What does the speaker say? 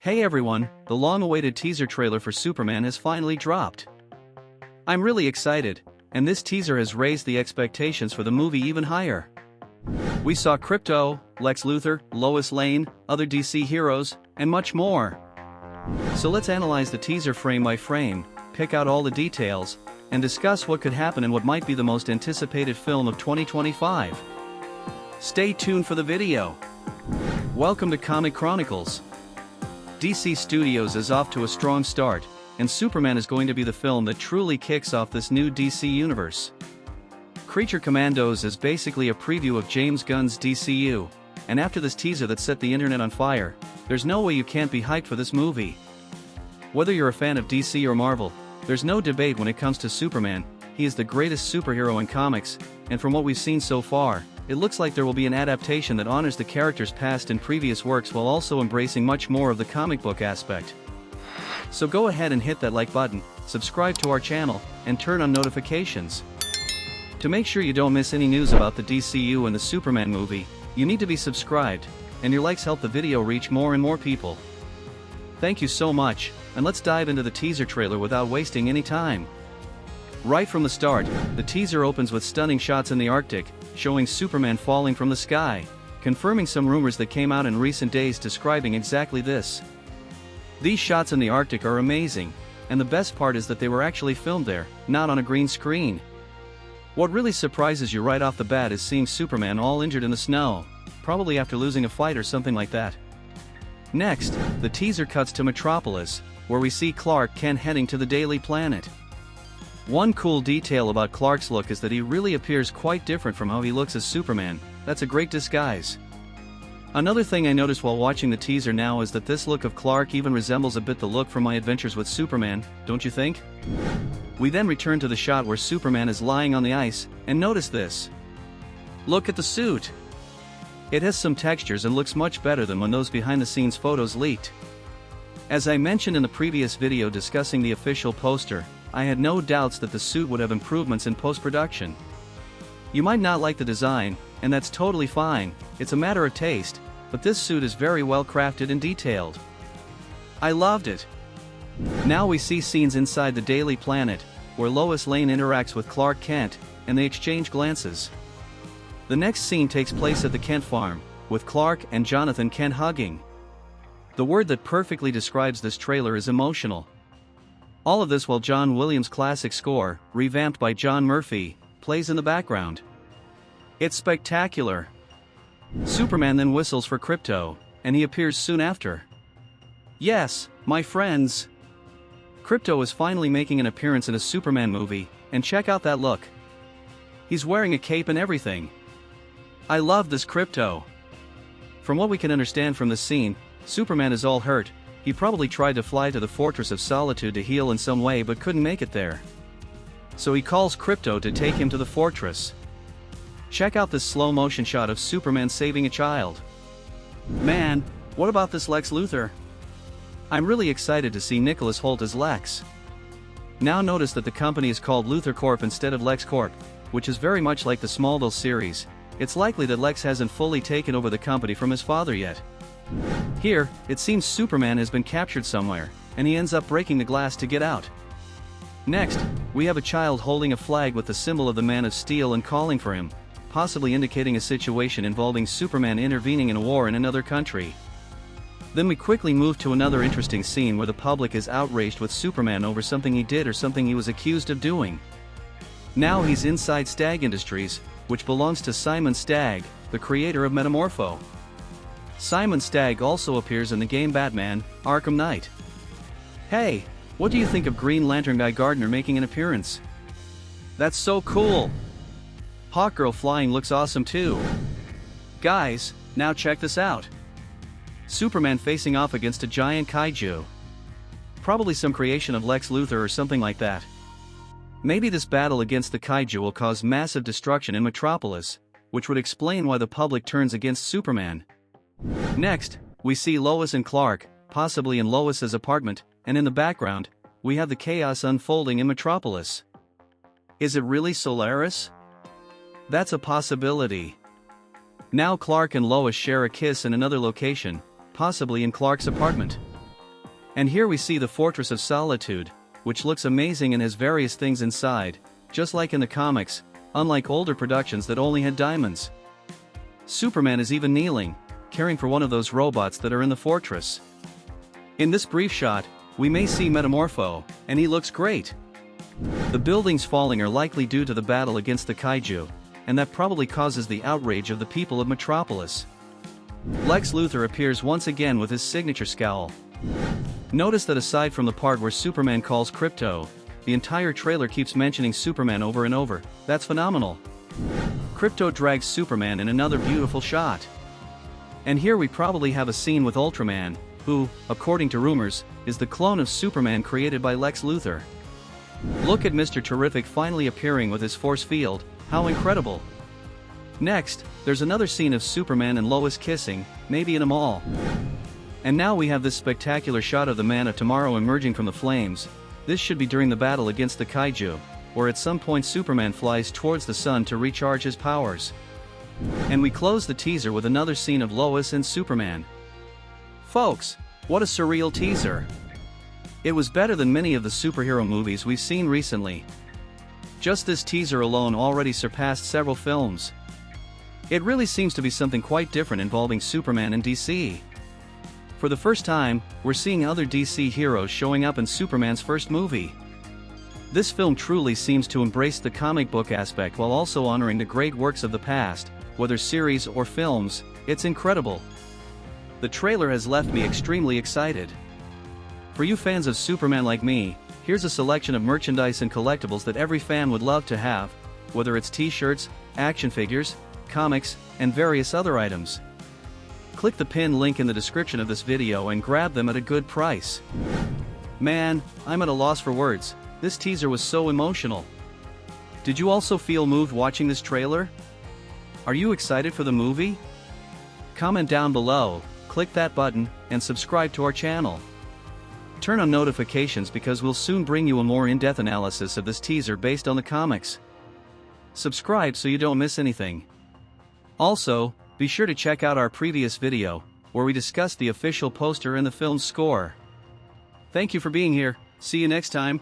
Hey everyone, the long-awaited teaser trailer for Superman has finally dropped. I'm really excited, and this teaser has raised the expectations for the movie even higher. We saw Krypto, Lex Luthor, Lois Lane, other DC heroes, and much more. So let's analyze the teaser frame by frame, pick out all the details, and discuss what could happen in what might be the most anticipated film of 2025. Stay tuned for the video. Welcome to Comic Chronicles. DC Studios is off to a strong start, and Superman is going to be the film that truly kicks off this new DC universe. Creature Commandos is basically a preview of James Gunn's DCU, and after this teaser that set the internet on fire, there's no way you can't be hyped for this movie. Whether you're a fan of DC or Marvel, there's no debate when it comes to Superman. He is the greatest superhero in comics, and from what we've seen so far, it looks like there will be an adaptation that honors the character's past and previous works while also embracing much more of the comic book aspect. So go ahead and hit that like button, subscribe to our channel, and turn on notifications. To make sure you don't miss any news about the DCU and the Superman movie, you need to be subscribed, and your likes help the video reach more and more people. Thank you so much, and let's dive into the teaser trailer without wasting any time. Right from the start, the teaser opens with stunning shots in the Arctic, showing Superman falling from the sky, confirming some rumors that came out in recent days describing exactly this. These shots in the Arctic are amazing, and the best part is that they were actually filmed there, not on a green screen. What really surprises you right off the bat is seeing Superman all injured in the snow, probably after losing a fight or something like that. Next, the teaser cuts to Metropolis, where we see Clark Kent heading to the Daily Planet. One cool detail about Clark's look is that he really appears quite different from how he looks as Superman. That's a great disguise. Another thing I noticed while watching the teaser now is that this look of Clark even resembles a bit the look from My Adventures with Superman, don't you think? We then return to the shot where Superman is lying on the ice, and notice this. Look at the suit. It has some textures and looks much better than when those behind-the-scenes photos leaked. As I mentioned in the previous video discussing the official poster, I had no doubts that the suit would have improvements in post-production. You might not like the design, and that's totally fine, it's a matter of taste, but this suit is very well crafted and detailed. I loved it. Now we see scenes inside the Daily Planet, where Lois Lane interacts with Clark Kent, and they exchange glances. The next scene takes place at the Kent farm, with Clark and Jonathan Kent hugging. The word that perfectly describes this trailer is emotional. All of this while John Williams' classic score, revamped by John Murphy, plays in the background. It's spectacular. Superman then whistles for Krypto, and he appears soon after. Yes, my friends. Krypto is finally making an appearance in a Superman movie, and check out that look. He's wearing a cape and everything. I love this Krypto. From what we can understand from this scene, Superman is all hurt. He probably tried to fly to the fortress of Solitude to heal in some way but couldn't make it there. So he calls Krypto to take him to the fortress. Check out this slow-motion shot of Superman saving a child. Man, what about this Lex Luthor? I'm really excited to see Nicholas Hoult as Lex. Now notice that the company is called Luthor Corp instead of Lex Corp, which is very much like the Smallville series. It's likely that Lex hasn't fully taken over the company from his father yet. Here, it seems Superman has been captured somewhere, and he ends up breaking the glass to get out. Next, we have a child holding a flag with the symbol of the Man of Steel and calling for him, possibly indicating a situation involving Superman intervening in a war in another country. Then we quickly move to another interesting scene where the public is outraged with Superman over something he did or something he was accused of doing. Now he's inside Stag Industries, which belongs to Simon Stag, the creator of Metamorpho. Simon Stag also appears in the game Batman: Arkham Knight. Hey, what do you think of Green Lantern Guy Gardner making an appearance? That's so cool! Hawkgirl flying looks awesome too. Guys, now check this out. Superman facing off against a giant kaiju. Probably some creation of Lex Luthor or something like that. Maybe this battle against the kaiju will cause massive destruction in Metropolis, which would explain why the public turns against Superman. Next, we see Lois and Clark, possibly in Lois's apartment, and in the background, we have the chaos unfolding in Metropolis. Is it really Solaris? That's a possibility. Now Clark and Lois share a kiss in another location, possibly in Clark's apartment. And here we see the Fortress of Solitude, which looks amazing and has various things inside, just like in the comics, unlike older productions that only had diamonds. Superman is even kneeling, caring for one of those robots that are in the fortress. In this brief shot, we may see Metamorpho, and he looks great. The buildings falling are likely due to the battle against the kaiju, and that probably causes the outrage of the people of Metropolis. Lex Luthor appears once again with his signature scowl. Notice that aside from the part where Superman calls Krypto, the entire trailer keeps mentioning Superman over and over. That's phenomenal. Krypto drags Superman in another beautiful shot. And here we probably have a scene with Ultraman, who, according to rumors, is the clone of Superman created by Lex Luthor. Look at Mr. Terrific finally appearing with his force field, how incredible! Next, there's another scene of Superman and Lois kissing, maybe in a mall. And now we have this spectacular shot of the Man of Tomorrow emerging from the flames. This should be during the battle against the kaiju, or at some point Superman flies towards the sun to recharge his powers. And we close the teaser with another scene of Lois and Superman. Folks, what a surreal teaser! It was better than many of the superhero movies we've seen recently. Just this teaser alone already surpassed several films. It really seems to be something quite different involving Superman and DC. For the first time, we're seeing other DC heroes showing up in Superman's first movie. This film truly seems to embrace the comic book aspect while also honoring the great works of the past, whether series or films. It's incredible. The trailer has left me extremely excited. For you fans of Superman like me, here's a selection of merchandise and collectibles that every fan would love to have, whether it's t-shirts, action figures, comics, and various other items. Click the pinned link in the description of this video and grab them at a good price. Man, I'm at a loss for words. This teaser was so emotional. Did you also feel moved watching this trailer? Are you excited for the movie? Comment down below, click that button, and subscribe to our channel. Turn on notifications because we'll soon bring you a more in-depth analysis of this teaser based on the comics. Subscribe so you don't miss anything. Also, be sure to check out our previous video, where we discussed the official poster and the film's score. Thank you for being here. See you next time.